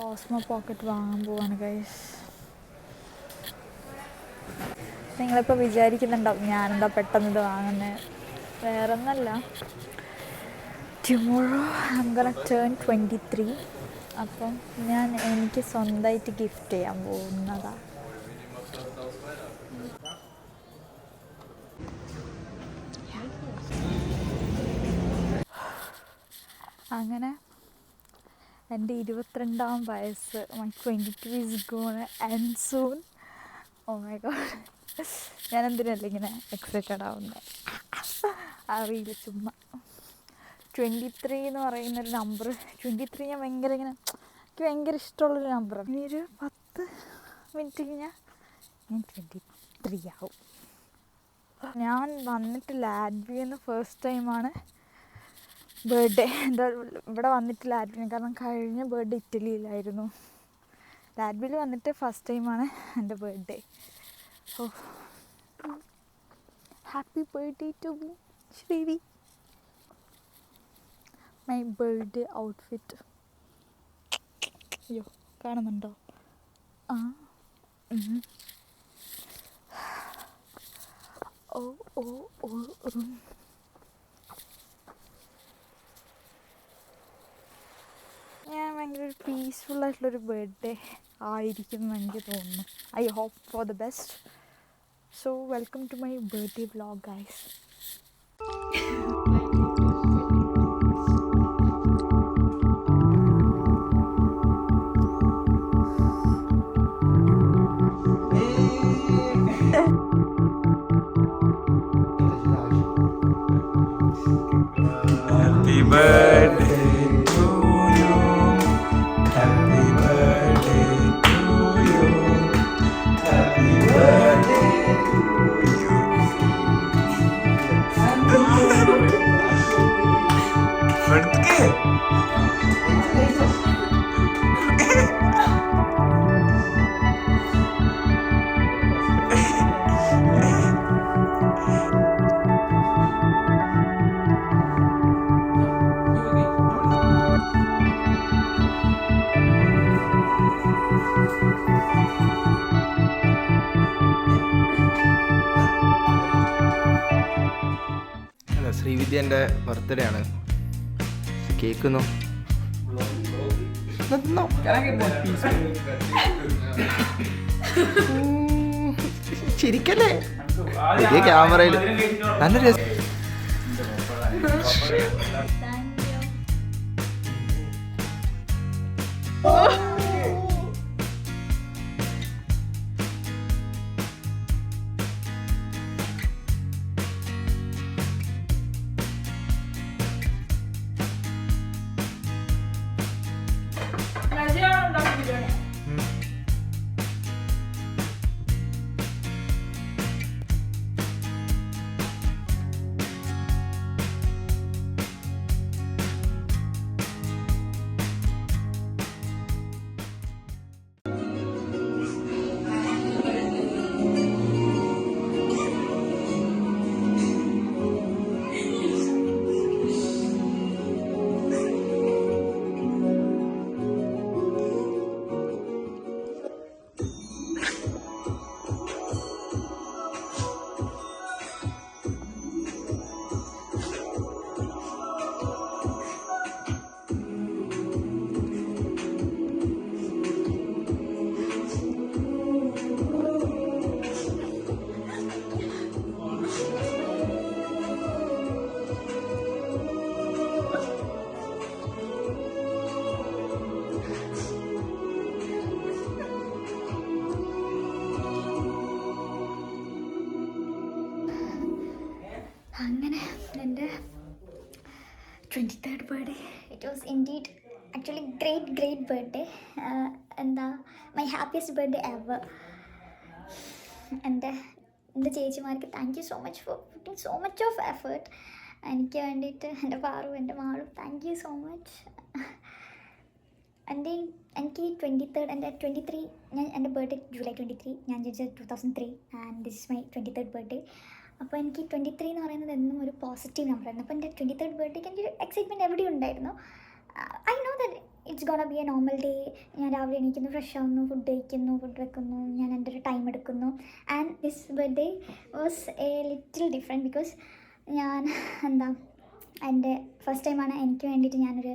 Osmo pocket വാങ്ങാൻ പോവാണ് guys. നിങ്ങളിപ്പോൾ വിചാരിക്കുന്നുണ്ടാവും ഞാനെന്താ പെട്ടെന്ന് ഇത് വാങ്ങുന്നത്. വേറെ ഒന്നല്ല, tomorrow I am gonna turn 23. അപ്പം എനിക്ക് സ്വന്തമായിട്ട് ഗിഫ്റ്റ് ചെയ്യാൻ പോകുന്നതാണ്. അങ്ങനെ എൻ്റെ 22ാം വയസ്സ്, my 22 is gone end soon. Oh my god, ഞാൻ എന്തിനല്ല ഇങ്ങനെ എക്സൈറ്റഡ് ആവുന്നത് അറിയില്ല, ചുമ്മാ. 23 എന്ന് പറയുന്നൊരു നമ്പർ, 23 ഞാൻ എനിക്ക് ഭയങ്കര ഇഷ്ടമുള്ളൊരു നമ്പറാണ്. ഇനി ഒരു 10 മിനിറ്റ് കഴിഞ്ഞാൽ ഞാൻ 23 ആവും. ഞാൻ വന്നിട്ട് ലാറ്റ്വിയെന്ന് ഫസ്റ്റ് ടൈമാണ് ബർത്ത്ഡേ. എന്താ ഇവിടെ വന്നിട്ട് ലാറ്റ്വിയ, കാരണം കഴിഞ്ഞ ബർത്ത്ഡേ ഇറ്റലിയിലായിരുന്നു. ലാറ്റ്വിയിൽ വന്നിട്ട് ഫസ്റ്റ് ടൈമാണ് എൻ്റെ birthday. Oh, happy birthday to me Srivi. My birthday outfit, അയ്യോ കാണുന്നുണ്ടോ? ആ ഓ ഓ ഓ ഞാൻ ഭയങ്കര ഒരു പീസ്ഫുള്ളായിട്ടുള്ളൊരു ബർത്ത്ഡേ ആയിരിക്കും എന്ന് എനിക്ക് തോന്നുന്നു. I hope for the best. So welcome to my birthday vlog guys. Happy birthday to you. Happy birthday to you. Happy birthday to you. Birthday. ശ്രീവിദ്യൻ്റെ ബർത്ത്ഡേ ആണ്. കേക്ക് ശരിക്കല്ലേ പുതിയ ക്യാമറയിൽ നല്ല രസം. അങ്ങനെ എൻ്റെ 23rd birthday, it was indeed actually great birthday. My happiest birthday ever. എൻ്റെ ചേച്ചിമാർക്ക് thank you so much for putting so much of effort എനിക്ക് വേണ്ടിയിട്ട്. എൻ്റെ പാറും എൻ്റെ മാളും താങ്ക് യു സോ മച്ച്. എനിക്ക് 23rd എൻ്റെ 23 എൻ്റെ ബർത്ത്ഡേ ജൂലൈ 23. ഞാൻ ജനിച്ചത് 2003 and this is my 23rd birthday. അപ്പോൾ എനിക്ക് 23 എന്ന് പറയുന്നത് എന്നും ഒരു പോസിറ്റീവ് നമ്പറായിരുന്നു. അപ്പോൾ എൻ്റെ 23rd ബർത്ത്ഡേക്ക് എനിക്കൊരു എക്സൈറ്റ്മെൻറ്റ് എവിടെയും ഉണ്ടായിരുന്നു. I know that it's gonna B A normal day. ഞാൻ രാവിലെ എണീക്കുന്നു, ഫ്രഷ് ആവുന്നു, ഫുഡ് കഴിക്കുന്നു, ഫുഡ് വെക്കുന്നു, ഞാൻ എൻ്റെ ഒരു ടൈം എടുക്കുന്നു. And this birthday was A little different because ഞാൻ എൻ്റെ ഫസ്റ്റ് ടൈമാണ് എനിക്ക് വേണ്ടിയിട്ട് ഞാനൊരു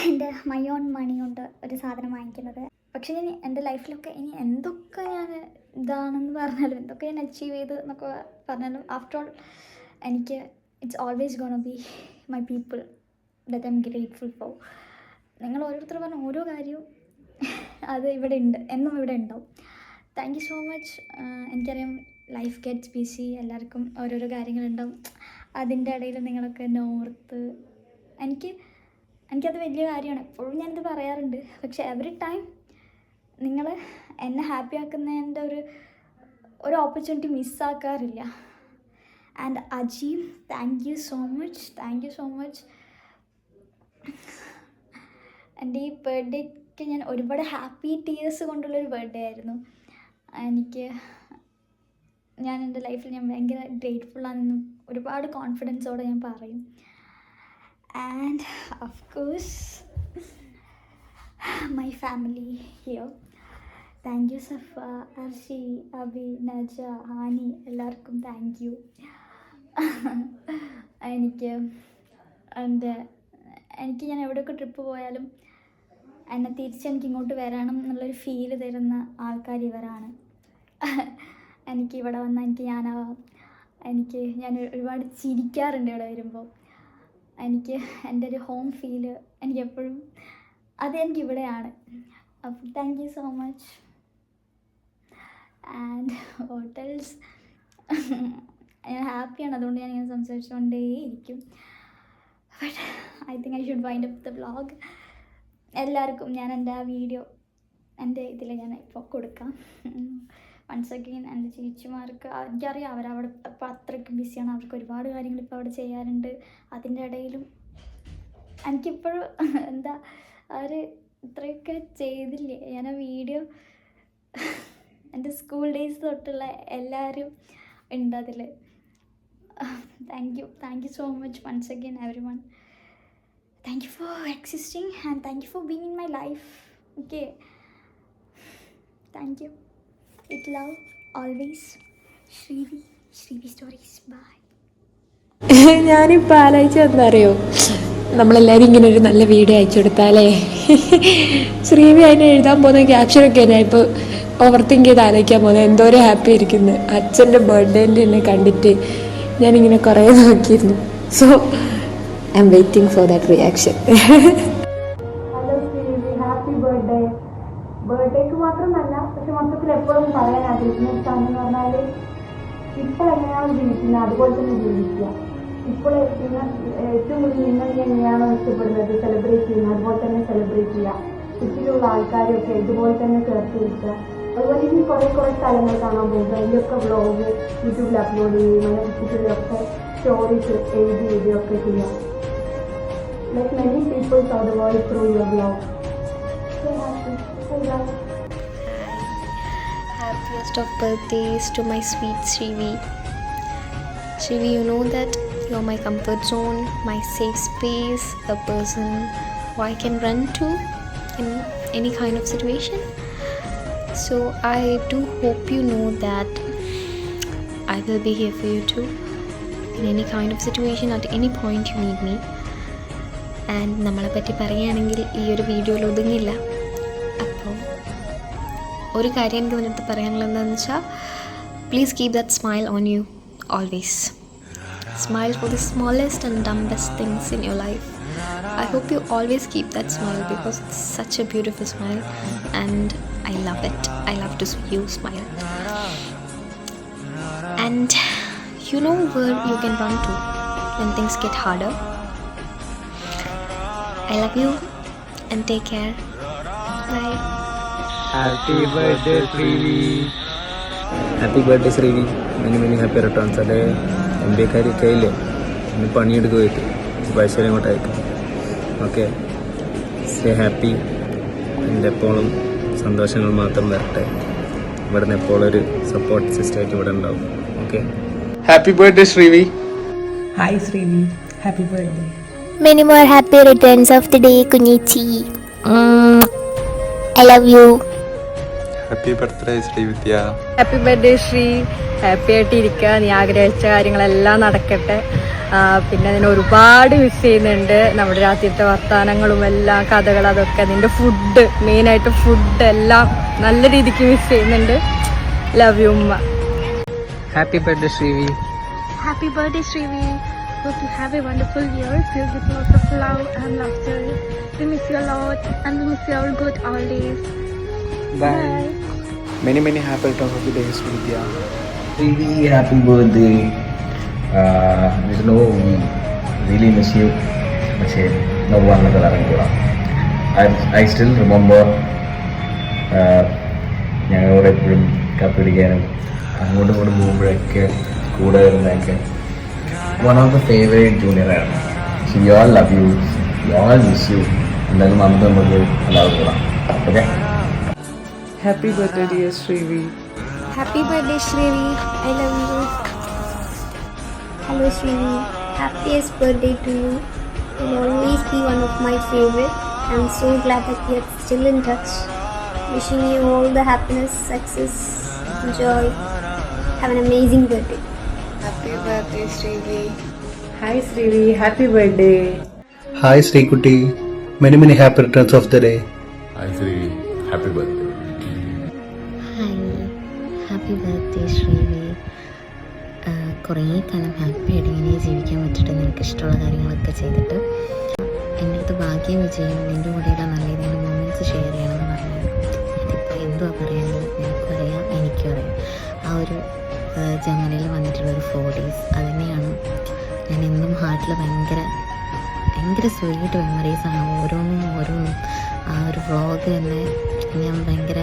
എൻ്റെ മൈ ഓൺ മണി കൊണ്ട് ഒരു സാധനം വാങ്ങിക്കുന്നത്. പക്ഷേ ഞാൻ എൻ്റെ ലൈഫിലൊക്കെ ഇനി എന്തൊക്കെ ഞാൻ ഇതാണെന്ന് പറഞ്ഞാലും, എന്തൊക്കെ ഞാൻ അച്ചീവ് ചെയ്ത് എന്നൊക്കെ പറഞ്ഞാലും, ആഫ്റ്റർ ഓൾ എനിക്ക് it's always gonna be my people that I M grateful four. നിങ്ങൾ ഓരോരുത്തർ പറഞ്ഞ ഓരോ കാര്യവും അത് ഇവിടെ ഉണ്ട്, എന്നും ഇവിടെ ഉണ്ടാവും. Thank you so much. എനിക്കറിയാം ലൈഫ് ഗെറ്റ്സ് ബിസി, എല്ലാവർക്കും ഓരോരോ കാര്യങ്ങളുണ്ടാവും. അതിൻ്റെ ഇടയിൽ നിങ്ങളൊക്കെ എന്നെ ഓർത്ത് എനിക്കത് വലിയ കാര്യമാണ്. എപ്പോഴും ഞാനിത് പറയാറുണ്ട്. പക്ഷേ എവറി ടൈം നിങ്ങൾ എന്നെ ഹാപ്പി ആക്കുന്നതിൻ്റെ ഒരു ഓപ്പർച്യൂണിറ്റി മിസ്സാക്കാറില്ല. And Ajeem, thank you so much. എൻ്റെ ഈ ബർത്ത്ഡേക്ക് ഞാൻ ഒരുപാട് ഹാപ്പി ടീയേഴ്സ് കൊണ്ടുള്ളൊരു ബർത്ത്ഡേ ആയിരുന്നു. ഞാൻ എൻ്റെ ലൈഫിൽ ഞാൻ ഭയങ്കര ഗ്രേറ്റ്ഫുള്ളാണെന്നും ഒരുപാട് കോൺഫിഡൻസോടെ ഞാൻ പറയും. And of course my family here. Thank you Safa, Arshi, Abi, Naja, Hani, എല്ലാവർക്കും താങ്ക് യു. എനിക്ക് ഞാൻ എവിടെയൊക്കെ ട്രിപ്പ് പോയാലും എന്നെ തിരിച്ചെനിക്ക് ഇങ്ങോട്ട് വരണം എന്നുള്ളൊരു ഫീല് തരുന്ന ആൾക്കാർ ഇവരാണ്. ഇവിടെ വന്നാൽ ഞാൻ ഒരുപാട് ചിരിക്കാറുണ്ട് ഇവിടെ വരുമ്പോൾ. എൻ്റെ ഒരു ഹോം ഫീല് എനിക്കെപ്പോഴും എനിക്കിവിടെയാണ്. അപ്പോൾ thank you so much. And hotels ഞാൻ ഹാപ്പിയാണ്, അതുകൊണ്ട് ഞാനിങ്ങനെ സംസാരിച്ചുകൊണ്ടേയിരിക്കും. But I think I should wind up the vlog. എല്ലാവർക്കും ഞാൻ എൻ്റെ ആ വീഡിയോ എൻ്റെ ഇതിൽ ഞാൻ ഇപ്പോൾ കൊടുക്കാം. വൺസ് അഗെയിൻ എൻ്റെ ചേച്ചിമാർക്ക് എനിക്കറിയാം അവരവിടെ ഇപ്പോൾ അത്രയ്ക്ക് ബിസിയാണ്, അവർക്ക് ഒരുപാട് കാര്യങ്ങൾ ഇപ്പോൾ അവിടെ ചെയ്യാറുണ്ട്. അതിൻ്റെ ഇടയിലും എനിക്കിപ്പോഴും അവർ ഇത്രയൊക്കെ ചെയ്തില്ലേ. ഞാൻ ആ വീഡിയോ എൻ്റെ സ്കൂൾ ഡേയ്സ് തൊട്ടുള്ള എല്ലാവരും ഉണ്ട് അതിൽ. Thank you so much once again everyone. Thank you for existing and thank you for being in my life. Okay. Thank you. With love, always. Shrivi Stories. Bye. ഞാനിപ്പോൾ ആലോചിച്ചതെന്നറിയോ, നമ്മളെല്ലാവരും ഇങ്ങനെ ഒരു നല്ല video അയച്ചു കൊടുത്താലേ ശ്രീവി അതിനെ എഴുതാൻ പോകുന്ന ക്യാപ്ഷനൊക്കെ ഞാൻ ഇപ്പോൾ ഓവർ തിങ്ക് ചെയ്ത് ആലോചിക്കാൻ പോകുന്നത്. എന്തോരം ഹാപ്പി ഇരിക്കുന്നു അച്ഛൻ്റെ ബർത്ത്ഡേൻ്റെ എന്നെ കണ്ടിട്ട്. ഞാനിങ്ങനെ കുറേ നോക്കിയിരുന്നു. So I'm waiting for that reaction. Hello Srivi, happy birthday. ബർത്ത്ഡേക്ക് മാത്രമല്ല, പക്ഷെ മൊത്തത്തിൽ എപ്പോഴും പറയാൻ ആഗ്രഹിക്കുന്ന എന്ന് പറഞ്ഞാൽ ഇപ്പോൾ എങ്ങനെയാണ് ജീവിക്കുന്നത് അതുപോലെ തന്നെ ജീവിക്കുക. ഇപ്പോൾ ഏറ്റവും കൂടുതൽ നിങ്ങൾ എങ്ങനെയാണോ ഇഷ്ടപ്പെടുന്നത്, സെലിബ്രേറ്റ് ചെയ്യുന്നത്, അതുപോലെ തന്നെ സെലിബ്രേറ്റ് ചെയ്യുക. ചുറ്റിലുള്ള ആൾക്കാരെയൊക്കെ ഇതുപോലെ തന്നെ ചേർത്ത് വെക്കുക. അതുപോലെ ഇനി കുറേ സ്ഥലങ്ങൾ കാണാൻ പോകുക. അതിൻ്റെയൊക്കെ വ്ളോഗ് യൂട്യൂബിൽ അപ്ലോഡ് ചെയ്യുക, യൂട്യൂബിലൊക്കെ സ്റ്റോറീസ് എഴുതിയൊക്കെ ചെയ്യുക. Like many people saw the world through your vlog. So happy. I love it. Happiest of birthdays to my sweet Shrivi. Shrivi, you know that you're my comfort zone, my safe space, a person who I can run to in any kind of situation. So I do hope you know that I will be here for you too in any kind of situation, at any point you need me. And നമ്മളെപ്പറ്റി പറയുകയാണെങ്കിൽ ഈ ഒരു വീഡിയോയിൽ ഒതുങ്ങില്ല. അപ്പോൾ ഒരു കാര്യം എനിക്ക് നിനക്ക് പറയാനുള്ളത് എന്താണെന്ന് വെച്ചാൽ, please keep that smile on you always. Smile for the smallest and dumbest things in your life. I hope you always keep that smile because it's such a beautiful smile and I love it. I love to see you smile. And you know where you can run to when things get harder. I love you and take care. Bye. Happy birthday Shrivi. Happy birthday Shrivi. Many happy returns. അതെ എംബിക്കാരൊക്കെ ഇല്ലേ, ഇന്ന് പണിയെടുക്കുമായിട്ട് പൈസ ഇങ്ങോട്ട് അയക്കും. Okay, stay happy. എൻ്റെ എപ്പോഴും സന്തോഷങ്ങൾ മാത്രം വരട്ടെ. ഇവിടുന്ന് എപ്പോഴും ഒരു സപ്പോർട്ട് സിസ്റ്റമായിട്ട് ഇവിടെ ഉണ്ടാവും. Okay, happy birthday Srivi. Hi Srivi, happy birthday. Many more happy returns of the day, Kunichi. I love you. Happy birthday Srividya. Happy birthday Sri. Happy ആയിട്ടിരിക്കുക, നീ ആഗ്രഹിച്ച കാര്യങ്ങളെല്ലാം നടക്കട്ടെ. പിന്നെ അതിനെ ഒരുപാട് മിസ് ചെയ്യുന്നുണ്ട്. നമ്മുടെ രാത്രിയത്തെ വർത്തമാനങ്ങളും എല്ലാം കഥകൾ, അതൊക്കെ നിൻ്റെ ഫുഡ്, മെയിനായിട്ട് ഫുഡ് എല്ലാം നല്ല രീതിക്ക് മിസ് ചെയ്യുന്നുണ്ട്. ലവ് യു ഉമ്മ. Happy birthday Srivi. Happy birthday, Srivi. Hope you have a wonderful year filled with lots of love and laughter. We miss you a lot and we miss you all good always. Bye. Many happy returns of the day Srividya. Really happy birthday. I know we really miss you. പക്ഷേ നമുക്ക് വന്നൊക്കെ ഇറങ്ങിക്കൂടാം. I still remember ഞങ്ങളോട് എപ്പോഴും കപ്പിടിക്കാനും അങ്ങോട്ടും ഇങ്ങോട്ടും പോകുമ്പോഴൊക്കെ കൂടെ വരുന്നതൊക്കെ one of the favourite ജൂനിയറാണ്. So we all love you, we all miss you. എന്തായാലും നമുക്ക് എല്ലാവരും കൂടാം. Okay. Happy birthday, dear Srivi. Happy birthday, Shrivi. I love you. Hello Srivi, happiest birthday to you. You'll always be one of my favorite. I'm so glad that we are still in touch. Wishing you all the happiness, success, joy. Have an amazing birthday. Happy birthday, Shrivi. Hi Srivi, happy birthday. Hi Srikutti, many happy returns of the day. Hi Srivi, happy birthday. Hi, happy birthday Srivi. കുറേ കാലം happy ആയിട്ട് ഇങ്ങനെ ജീവിക്കാൻ പറ്റിയിട്ട് നിനക്ക് ഇഷ്ടമുള്ള കാര്യങ്ങളൊക്കെ ചെയ്തിട്ട് എൻ്റെ അടുത്ത് ഭാഗ്യം വിജയം നിൻ്റെ കൂടെയുള്ള നല്ല ഏതെങ്കിലും മൊമെൻറ്റ്സ് ഷെയർ ചെയ്യണമെന്ന് പറഞ്ഞാൽ അതിപ്പോൾ എന്തുവാ പറയാനുള്ളത്, നിനക്കും അറിയാം എനിക്കും അറിയാം. ആ ഒരു ജമലയിൽ വന്നിട്ടുള്ളൊരു 4 days അത് തന്നെയാണ് ഞാൻ എന്നും ഹാർട്ടിൽ ഭയങ്കര സ്വീറ്റ് മെമ്മറീസാണ്. ഓരോന്നും ആ ഒരു വ്ളോഗ് തന്നെ ഞാൻ ഭയങ്കര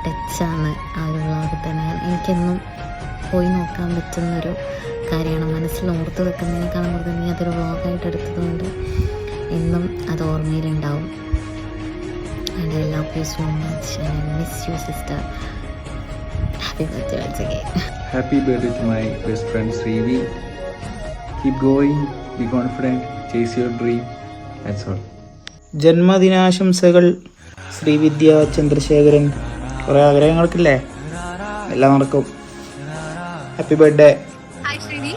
ടച്ചാണ്. ആ ഒരു വ്ളോഗ് തന്നെ എനിക്കെന്നും പോയി നോക്കാൻ പറ്റുന്നൊരു കാര്യമാണ്. മനസ്സിൽ ഓർത്ത് വെക്കുന്നതിനേക്കാളും കൂടുതൽ നീ അതൊരു വ്ളോഗായിട്ട് എടുത്തതുകൊണ്ട് എന്നും അത് ഓർമ്മയിലുണ്ടാവും. And I love you so much and I miss you sister. Happy birthday once again. Happy birthday to my best friend Srivi. Keep going, be confident, chase your dream. That's all. ജന്മദിനാശംസകൾ ശ്രീവിദ്യ ചന്ദ്രശേഖരൻ. കുറേ ആഗ്രഹങ്ങൾക്കില്ലേ, എല്ലാം നടക്കും. Happy birthday. Hi ശ്രീവി.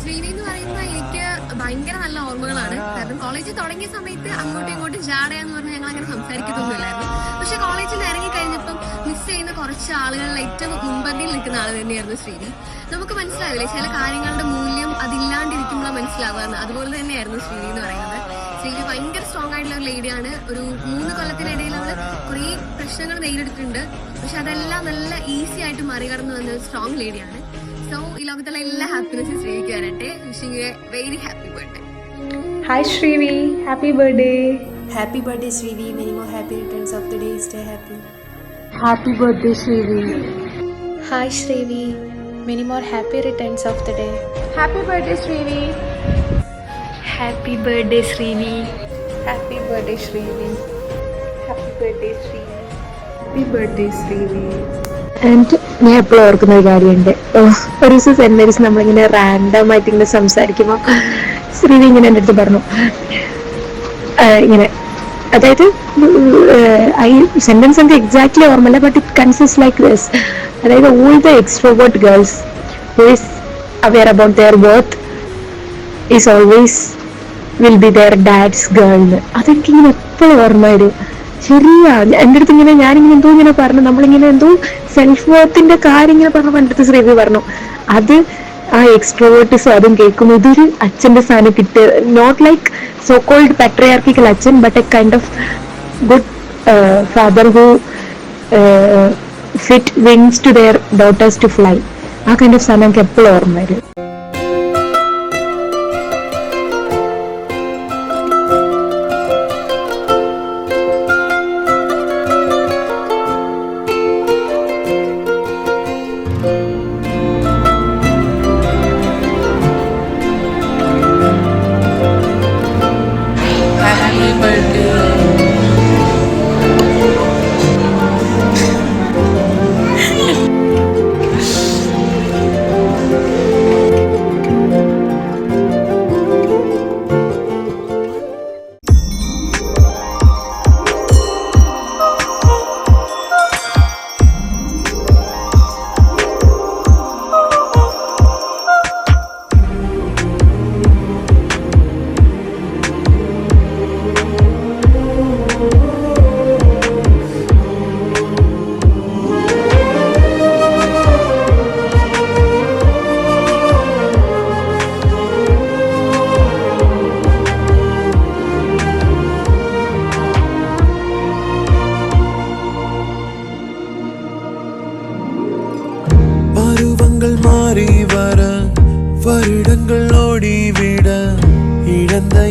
ശ്രീവി എന്ന് പറയുമ്പോൾ എനിക്ക് ഭയങ്കര നല്ല ഓർമ്മകളാണ്. കാരണം കോളേജിൽ തുടങ്ങിയ സമയത്ത് അങ്ങോട്ടും ഇങ്ങോട്ടും ജാടയെന്ന് പറഞ്ഞ് ഞങ്ങൾ അങ്ങനെ സംസാരിക്കത്തൊന്നുമില്ലായിരുന്നു. പക്ഷെ കോളേജിൽ നിന്ന് ഇറങ്ങി കഴിഞ്ഞപ്പം മിസ് ചെയ്യുന്ന കുറച്ച് ആളുകളിൽ ഏറ്റവും മുൻപന്തിയിൽ നിൽക്കുന്ന ആൾ തന്നെയായിരുന്നു ശ്രീവി. നമുക്ക് മനസ്സിലാവില്ലേ ചില കാര്യങ്ങളുടെ മൂല്യം അതില്ലാണ്ടിരിക്കുമ്പോൾ മനസ്സിലാവുകയെന്ന്. അതുപോലെ തന്നെയായിരുന്നു ശ്രീവി എന്ന് പറയുന്നത്. ശ്രീവി ഭയങ്കര സ്ട്രോങ് ആയിട്ടുള്ള ഒരു ലേഡിയാണ്. ഒരു 3 കൊല്ലത്തിനിടയിൽ അവൾ കുറേ പ്രശ്നങ്ങൾ നേരിട്ടിട്ടുണ്ട്. പക്ഷെ അതെല്ലാം നല്ല ഈസി ആയിട്ട് മറികടന്നു വന്ന ഒരു സ്ട്രോങ് ലേഡിയാണ്. സോ ഈ ലോകത്തുള്ള എല്ലാ ഹാപ്പിനെസ്സും ശ്രീവിക്ക് വരട്ടെ. Wishing A very happy birthday. Hi Srivi, happy birthday. Happy birthday, Shrivi. Many more happy returns of the day. Stay happy. Happy birthday Srivi. Hi Shrivi. Many more happy returns of the day. Happy birthday Srivi. Happy birthday Srivi. Happy birthday Srivi. Happy birthday Srivi. Happy birthday Srivi. And ഞാൻ എപ്പോഴും ഓർക്കുന്ന ഒരു കാര്യമുണ്ട്. ഒരു ദിവസം cent Mary's നമ്മളിങ്ങനെ റാൻഡമായിട്ട് ഇങ്ങനെ സംസാരിക്കുമ്പോൾ ശ്രീവി ഇങ്ങനെ എൻ്റെ അടുത്ത് പറഞ്ഞു, ഇങ്ങനെ അതായത് ഐ സെൻറ്റൻസ് എനിക്ക് എക്സാക്ട്ലി ഓർമ്മയില്ല, but it consist like this. അതായത് all the extrovert girls who is aware about their worth is always will be their dad's girl എന്ന്. അതെനിക്കിങ്ങനെ എപ്പോഴും ഓർമ്മ വരും. ശരിയാ, എൻ്റെ അടുത്ത് ഇങ്ങനെ ഞാനിങ്ങനെ എന്തോ ഇങ്ങനെ പറഞ്ഞു, നമ്മളിങ്ങനെ എന്തോ സെൽഫ് വർത്തിന്റെ കാര്യം ഇങ്ങനെ പറഞ്ഞപ്പോൾ എൻ്റെ അടുത്ത് ശ്രീവി പറഞ്ഞു, അത് ആ എക്സ്ട്രോവേർട്ടിസം അതും കേൾക്കുന്നു. ഇതൊരു അച്ഛൻ്റെ സ്ഥാനം കിട്ടിയ, not like so called patriarchal അച്ഛൻ, but a kind of good father who fit wings to their daughters to fly. ആ കൈൻഡ് ഓഫ് സ്ഥാനം എനിക്ക് എപ്പോഴും ഓർമ്മ വരും.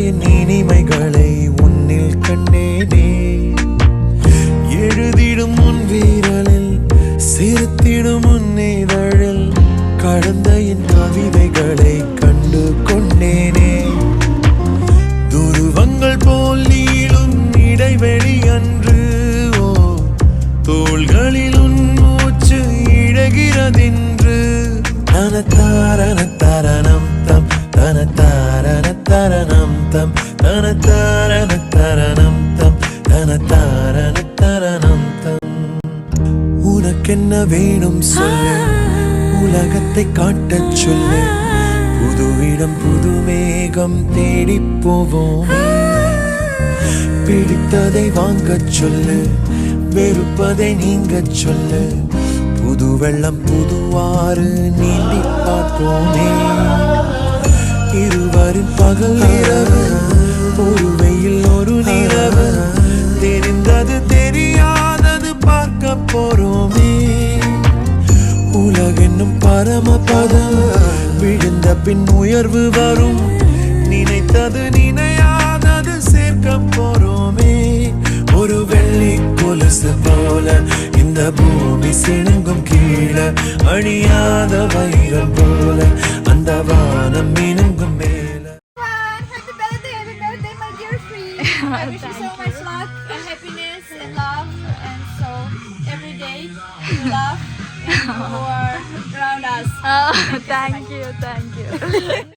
என் இனிமைகளை உன்னில் கண்டேனே. எழுதிடும் உன் வீரலில் சிரித்திடும் உன் இதழில் கடந்த என் கவிதைகளை கண்டு கொண்டேனே. துருவங்கள் போல் நீளும் இடைவெளி அன்று ஓ தோள்களில் உன் மூச்சு இழகிறதென்று. தனத்தாரண தரணம் தம் தனத்தாரண தரணம் தம் தனத்தாரண தரணம் தம் தனத்தாரண தரணம் தம். உனக்கென்ன வேணும் சொல்லு, உலகத்தை காட்டச் சொல்லு. புது இடம் புது மேகம் தேடி போவோம். பிடித்ததை வாங்கச் சொல்லு, வெறுப்பதை நீங்கச் சொல்லு. புது வெள்ளம் புதுவாறு நீந்தி பார்ப்போமே. இருவரின் பகல் இரவு, ஒரு வெயில் ஒரு நிலவு. தெரிந்தது தெரியாதது பார்க்க போறோமே. உலகென்னும் பரமபதம், விழுந்த பின் உயர்வு வரும். நினைத்தது நினையாதது சேர்க்க போறோமே. ஒரு வெள்ளி கொலுசு போல இந்த பூமி சிணுங்கும் கீழே. அழியாத வைரம் போல அந்த வானம் மினுங்கும் மேல. Happy birthday, my dear Free. I wish you so much luck and happiness and love, and so every day you love and you are around us. Thank you.